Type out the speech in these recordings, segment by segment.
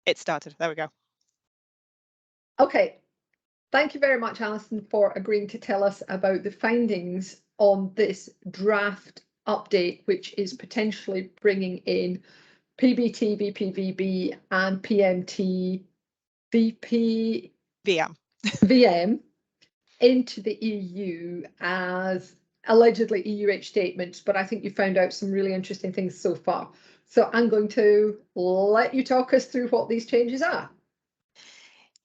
It started. There we go. Okay. Thank you very much, Alison, for agreeing to tell us about the findings on this draft update, which is potentially bringing in PBT, vPvB, and PMT, vPvM into the EU as allegedly EUH statements, but I think you found out some really interesting things so far. So I'm going to let you talk us through what these changes are.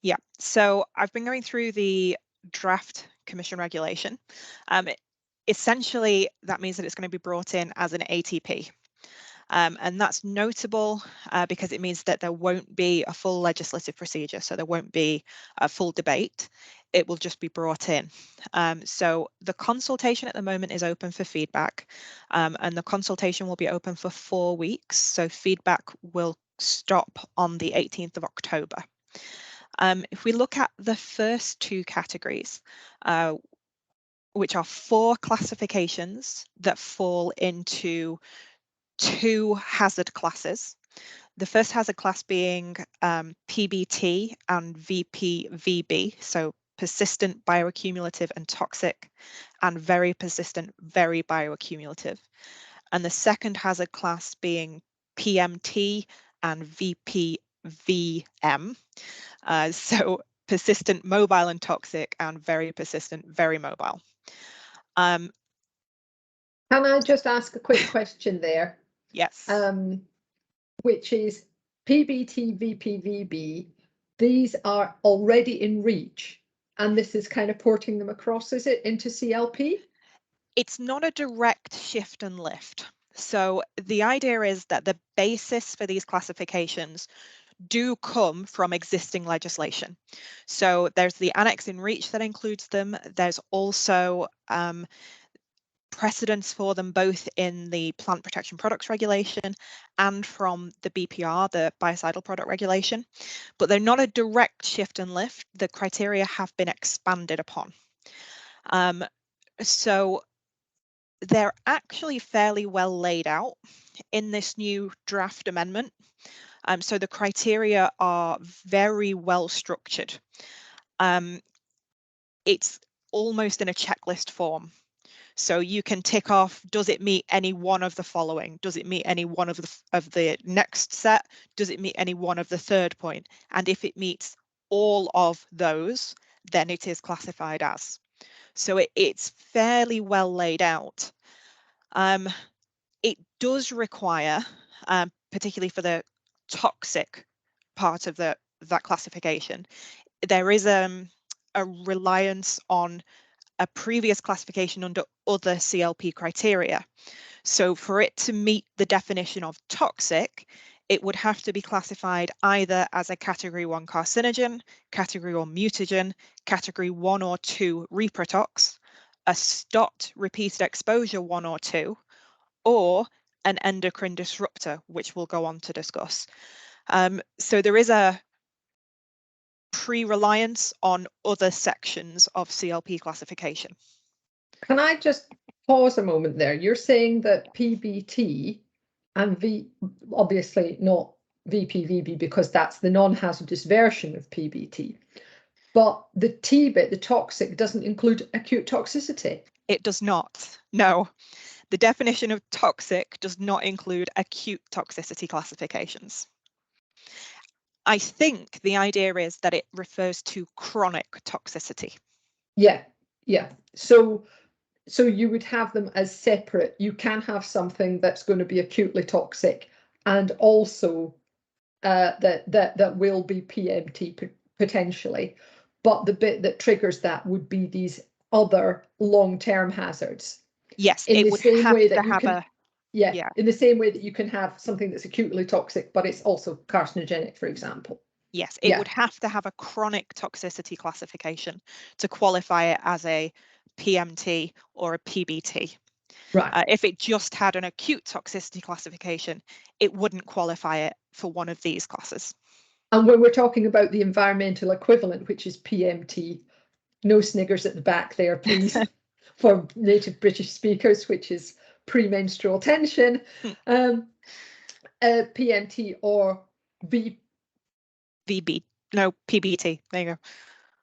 Yeah, so I've been going through the draft Commission regulation. Essentially, that means that it's going to be brought in as an ATP. And that's notable because it means that there won't be a full legislative procedure, so there won't be a full debate. It will just be brought in. So the consultation at the moment is open for feedback, and the consultation will be open for 4 weeks. So feedback will stop on the 18th of October. If we look at the first two categories, which are 4 classifications that fall into 2 hazard classes. The first hazard class being PBT and vPvB, so persistent, bioaccumulative and toxic, and very persistent, very bioaccumulative. And the second hazard class being PMT and vPvM, so persistent, mobile and toxic, and very persistent, very mobile. Can I just ask a quick question there? Yes. Which is PBT, vPvB, these are already in REACH, and this is kind of porting them across, is it, into CLP? It's not a direct shift and lift. So the idea is that the basis for these classifications do come from existing legislation. So there's the annex in REACH that includes them. There's also precedents for them both in the Plant Protection Products Regulation and from the BPR, the Biocidal Product Regulation, but they're not a direct shift and lift. The criteria have been expanded upon. So they're actually fairly well laid out in this new draft amendment. So the criteria are very well structured. It's almost in a checklist form. So you can tick off, does it meet any one of the following? Does it meet any one of the next set? Does it meet any one of the third point? And if it meets all of those, then it is classified as. So it's fairly well laid out. It does require, particularly for the toxic part of that classification, there is a reliance on a previous classification under other CLP criteria. So for it to meet the definition of toxic, it would have to be classified either as a category 1 carcinogen, category 1 mutagen, category 1 or 2 reprotox, a STOT repeated exposure 1 or 2, or an endocrine disruptor, which we'll go on to discuss. So there is a pre-reliance on other sections of CLP classification. Can I just pause a moment there? You're saying that PBT and obviously not vPvB because that's the non-hazardous version of PBT, but the T bit, the toxic, doesn't include acute toxicity. It does not, no. The definition of toxic does not include acute toxicity classifications. I think the idea is that it refers to chronic toxicity. Yeah. So you would have them as separate. You can have something that's going to be acutely toxic and also that will be PMT potentially, but the bit that triggers that would be these other long-term hazards. Yes, in it the would same have way to that you have can, in the same way that you can have something that's acutely toxic, but it's also carcinogenic, for example. Yes, it would have to have a chronic toxicity classification to qualify it as a PMT or a PBT. Right. If it just had an acute toxicity classification, it wouldn't qualify it for one of these classes. And when we're talking about the environmental equivalent, which is PMT, no sniggers at the back there, please, for native British speakers, which is premenstrual tension, PMT or PBT. There you go.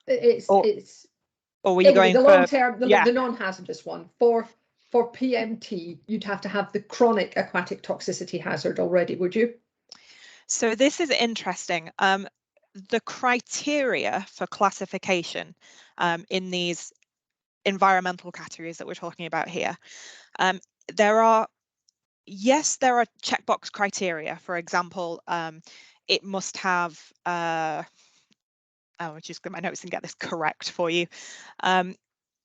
It's or were you anyway, going the for long term, the non-hazardous one. For PMT, you'd have to have the chronic aquatic toxicity hazard already, would you? So this is interesting. The criteria for classification in these environmental categories that we're talking about here, there are checkbox criteria. For example, it must have, I'll just get my notes and get this correct for you.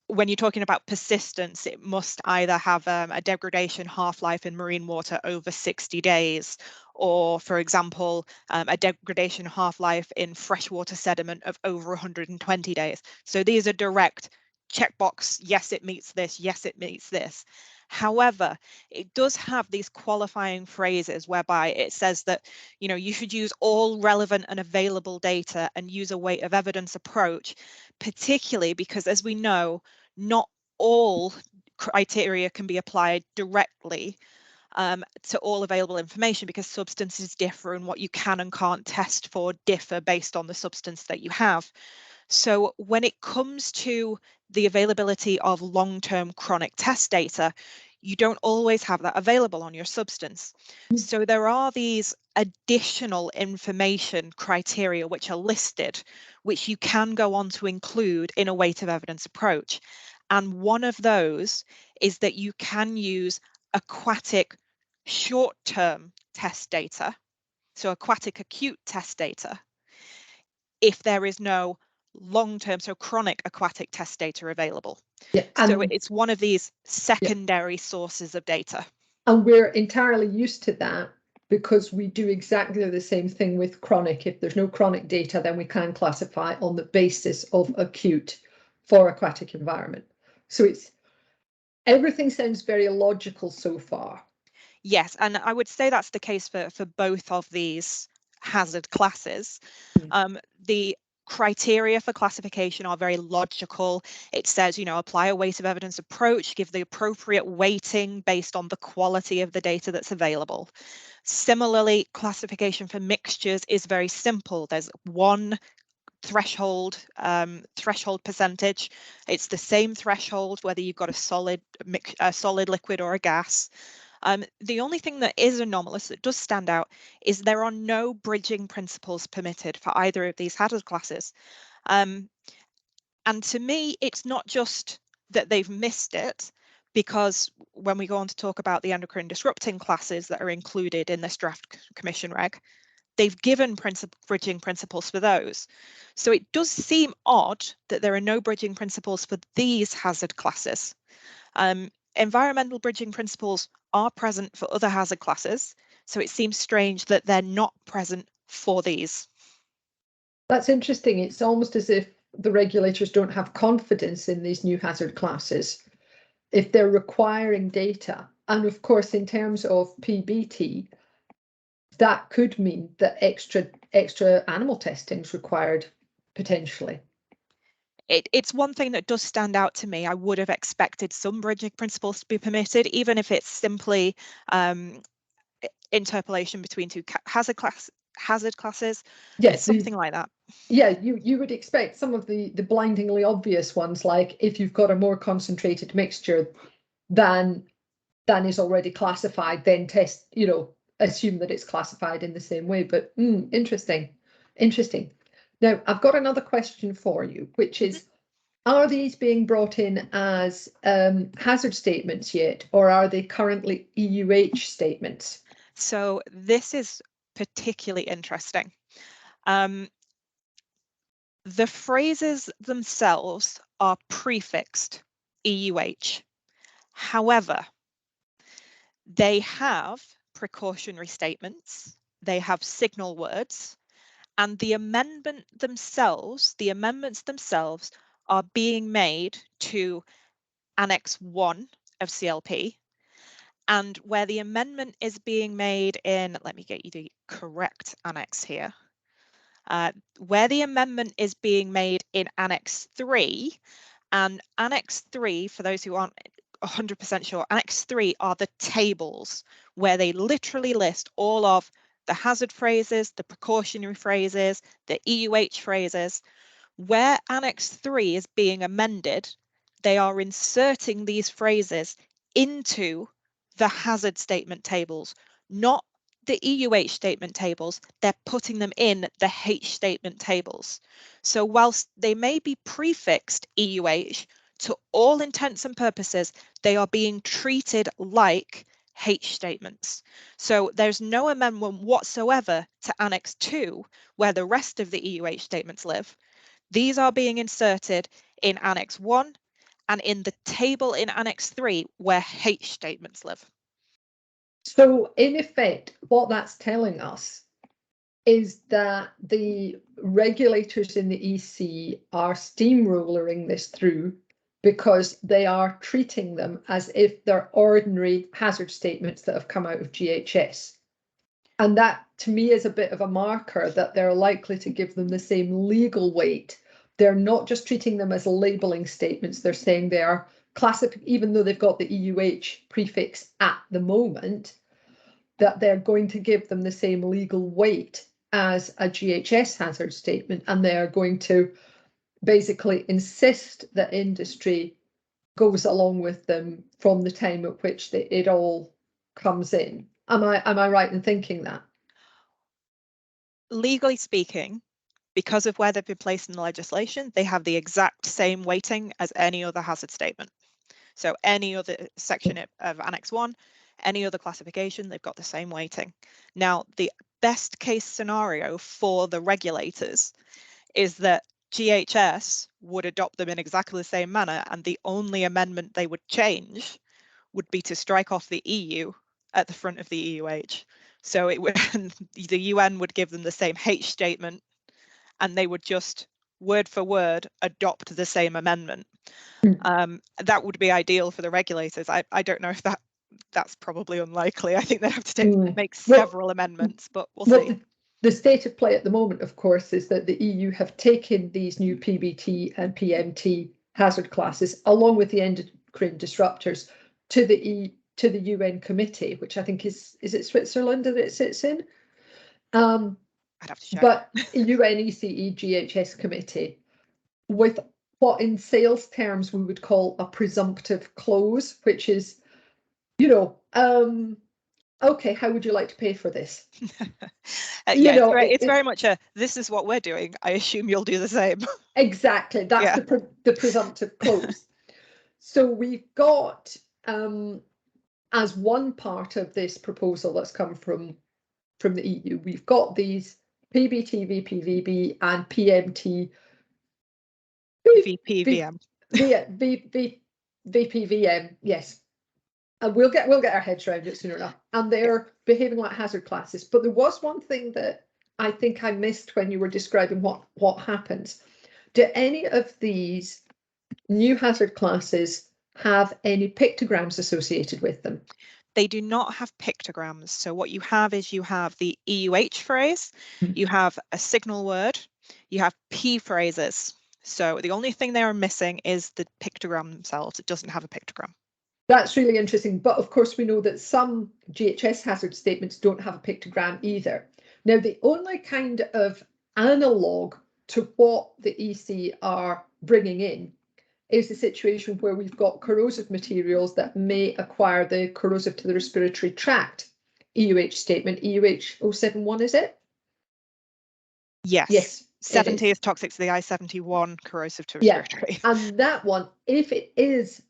When you're talking about persistence, it must either have a degradation half-life in marine water over 60 days, or, for example, a degradation half-life in freshwater sediment of over 120 days. So these are direct checkbox, yes, it meets this, yes, it meets this. However, it does have these qualifying phrases whereby it says that, you know, you should use all relevant and available data and use a weight of evidence approach, particularly because, as we know, not all criteria can be applied directly to all available information, because substances differ and what you can and can't test for differ based on the substance that you have. So when it comes to the availability of long-term chronic test data, you don't always have that available on your substance. So there are these additional information criteria which are listed, which you can go on to include in a weight of evidence approach. And one of those is that you can use aquatic short-term test data, so aquatic acute test data, if there is no long-term, so chronic aquatic test data available. Yeah, so it's one of these secondary sources of data. And we're entirely used to that because we do exactly the same thing with chronic. If there's no chronic data, then we can classify on the basis of acute for aquatic environment. So everything sounds very logical so far. Yes, and I would say that's the case for both of these hazard classes. The criteria for classification are very logical. It says, you know, apply a weight of evidence approach, give the appropriate weighting based on the quality of the data that's available. Similarly, classification for mixtures is very simple. There's one threshold percentage. It's the same threshold whether you've got a solid liquid or a gas. The only thing that is anomalous, that does stand out, is there are no bridging principles permitted for either of these hazard classes. And to me, it's not just that they've missed it, because when we go on to talk about the endocrine disrupting classes that are included in this draft Commission reg, they've given bridging principles for those. So it does seem odd that there are no bridging principles for these hazard classes. Environmental bridging principles are present for other hazard classes, so it seems strange that they're not present for these. That's interesting. It's almost as if the regulators don't have confidence in these new hazard classes if they're requiring data. And of course, in terms of PBT, that could mean that extra animal testing is required potentially. It's one thing that does stand out to me. I would have expected some bridging principles to be permitted, even if it's simply interpolation between two hazard classes. Yes, something like that. Yeah, you would expect some of the blindingly obvious ones, like if you've got a more concentrated mixture than is already classified, then test, you know, assume that it's classified in the same way. But interesting. Now, I've got another question for you, which is, are these being brought in as hazard statements yet, or are they currently EUH statements? So this is particularly interesting. The phrases themselves are prefixed EUH. However, they have precautionary statements, they have signal words, and the amendments themselves are being made to Annex 1 of CLP. And where the amendment is being made in, let me get you the correct annex here. Where the amendment is being made in Annex 3, and Annex 3, for those who aren't 100% sure, Annex 3 are the tables where they literally list all of the hazard phrases, the precautionary phrases, the EUH phrases. Where Annex 3 is being amended, they are inserting these phrases into the hazard statement tables, not the EUH statement tables. They're putting them in the H statement tables. So whilst they may be prefixed EUH, to all intents and purposes, they are being treated like H statements. So there's no amendment whatsoever to Annex 2, where the rest of the EUH statements live. These are being inserted in Annex 1 and in the table in Annex 3, where H statements live. So in effect, what that's telling us is that the regulators in the EC are steamrolling this through because they are treating them as if they're ordinary hazard statements that have come out of GHS. And that, to me, is a bit of a marker that they're likely to give them the same legal weight. They're not just treating them as labeling statements. They're saying they are classic, even though they've got the EUH prefix at the moment, that they're going to give them the same legal weight as a GHS hazard statement, and they are going to basically insist that industry goes along with them from the time at which it all comes in. Am I right in thinking that? Legally speaking, because of where they've been placed in the legislation, they have the exact same weighting as any other hazard statement. So any other section of Annex 1, any other classification, they've got the same weighting. Now, the best case scenario for the regulators is that GHS would adopt them in exactly the same manner, and the only amendment they would change would be to strike off the EU at the front of the EUH. So it would, the UN would give them the same H statement, and they would just word for word adopt the same amendment. That would be ideal for the regulators. I don't know if that's probably unlikely. I think they'd have to make several amendments, but we'll see. The state of play at the moment, of course, is that the EU have taken these new PBT and PMT hazard classes, along with the endocrine disruptors, to the UN committee, which I think is it Switzerland that it sits in? I'd have to check. But UNECE GHS committee, with what in sales terms we would call a presumptive close, which is, okay, how would you like to pay for this? Yeah, it's very much a, this is what we're doing. I assume you'll do the same. Exactly, that's the presumptive close. So we've got, as one part of this proposal that's come from the EU, we've got these PBT, vPvB, and PMT. vPvM. vPvM, yes. And we'll get our heads around it soon enough. And they're behaving like hazard classes. But there was one thing that I think I missed when you were describing what happens. Do any of these new hazard classes have any pictograms associated with them? They do not have pictograms. So what you have is you have the EUH phrase, you have a signal word, you have P phrases. So the only thing they are missing is the pictogram themselves. It doesn't have a pictogram. That's really interesting. But of course, we know that some GHS hazard statements don't have a pictogram either. Now, the only kind of analogue to what the EC are bringing in is the situation where we've got corrosive materials that may acquire the corrosive to the respiratory tract EUH statement, EUH 071, is it? Yes. 70 is toxic to the eye, 71 corrosive to respiratory. And that one, if it is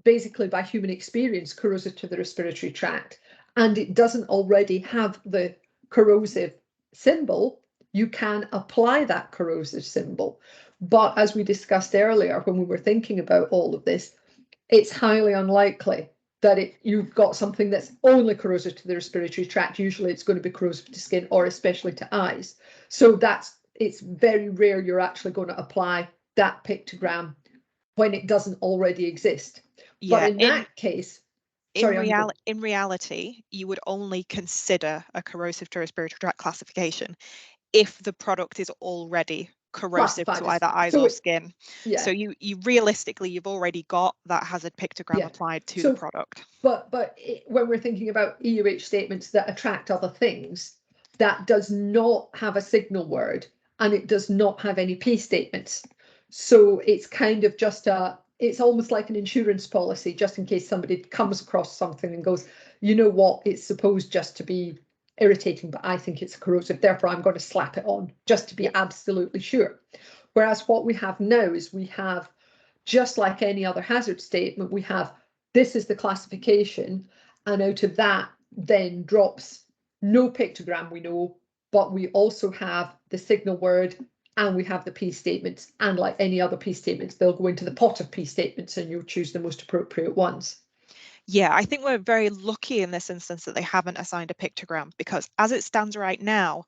basically by human experience corrosive to the respiratory tract, and it doesn't already have the corrosive symbol, you can apply that corrosive symbol. But as we discussed earlier, when we were thinking about all of this, it's highly unlikely that you've got something that's only corrosive to the respiratory tract. Usually it's going to be corrosive to skin, or especially to eyes. So it's very rare you're actually going to apply that pictogram when it doesn't already exist. Yeah, but in that case, in reality, you would only consider a corrosive to respiratory tract classification if the product is already corrosive to either eyes or skin. So you realistically, you've already got that hazard pictogram applied to the product. But when we're thinking about EUH statements that attract other things, that does not have a signal word, and it does not have any P statements. So it's kind of just it's almost like an insurance policy, just in case somebody comes across something and goes, you know what, it's supposed just to be irritating, but I think it's corrosive, therefore I'm going to slap it on, just to be absolutely sure. Whereas what we have now is we have, just like any other hazard statement, we have, this is the classification, and out of that then drops no pictogram, we know, but we also have the signal word, and we have the P statements, and like any other P statements, they'll go into the pot of P statements and you'll choose the most appropriate ones. Yeah, I think we're very lucky in this instance that they haven't assigned a pictogram, because as it stands right now,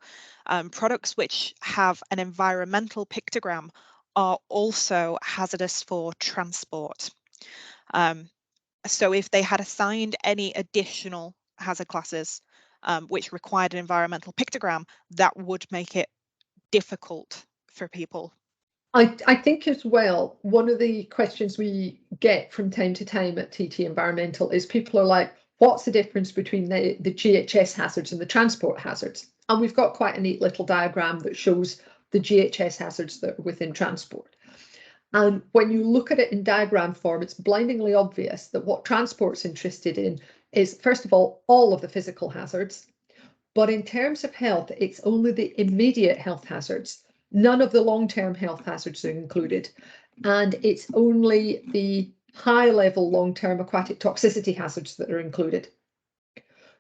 products which have an environmental pictogram are also hazardous for transport. So if they had assigned any additional hazard classes which required an environmental pictogram, that would make it difficult for people. I think as well, one of the questions we get from time to time at TT Environmental is people are like, what's the difference between the GHS hazards and the transport hazards? And we've got quite a neat little diagram that shows the GHS hazards that are within transport. And when you look at it in diagram form, it's blindingly obvious that what transport's interested in is, first of all of the physical hazards. But in terms of health, it's only the immediate health hazards. None of the long-term health hazards are included. And it's only the high-level long-term aquatic toxicity hazards that are included.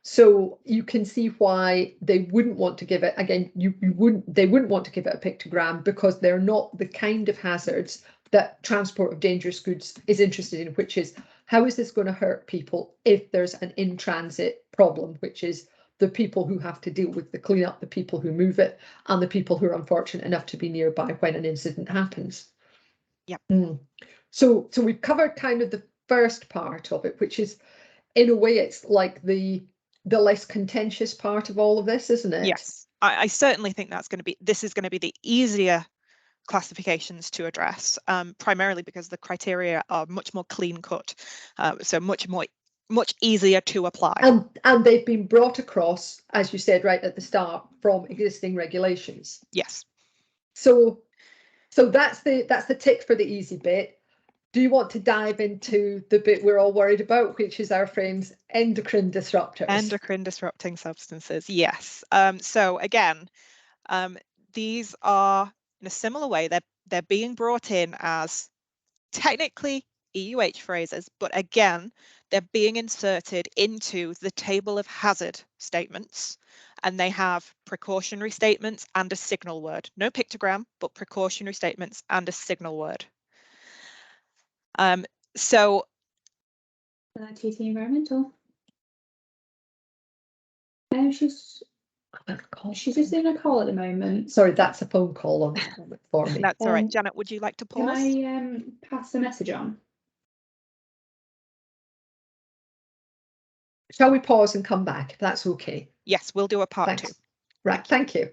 So you can see why they wouldn't want to give it, again, they wouldn't want to give it a pictogram, because they're not the kind of hazards that transport of dangerous goods is interested in, which is, how is this going to hurt people if there's an in-transit problem, which is the people who have to deal with the cleanup, the people who move it, and the people who are unfortunate enough to be nearby when an incident happens. Yep. So we've covered kind of the first part of it, which is, in a way, it's like the less contentious part of all of this, isn't it? Yes, I certainly think this is going to be the easier classifications to address, primarily because the criteria are much more clean cut, so much easier to apply. And they've been brought across, as you said right at the start, from existing regulations. Yes. So that's the tick for the easy bit. Do you want to dive into the bit we're all worried about, which is our friends endocrine disruptors? Endocrine disrupting substances, yes. So again, these are, in a similar way, they're being brought in as technically EUH phrases, but again, they're being inserted into the table of hazard statements, and they have precautionary statements and a signal word. No pictogram, but precautionary statements and a signal word. So TT Environmental. She's just in a call at the moment. Sorry, that's a phone call on for me. That's all right. Janet, would you like to pause? Can I pass the message on? Shall we pause and come back, if that's okay? Yes, we'll do a part 2. Right, thank you.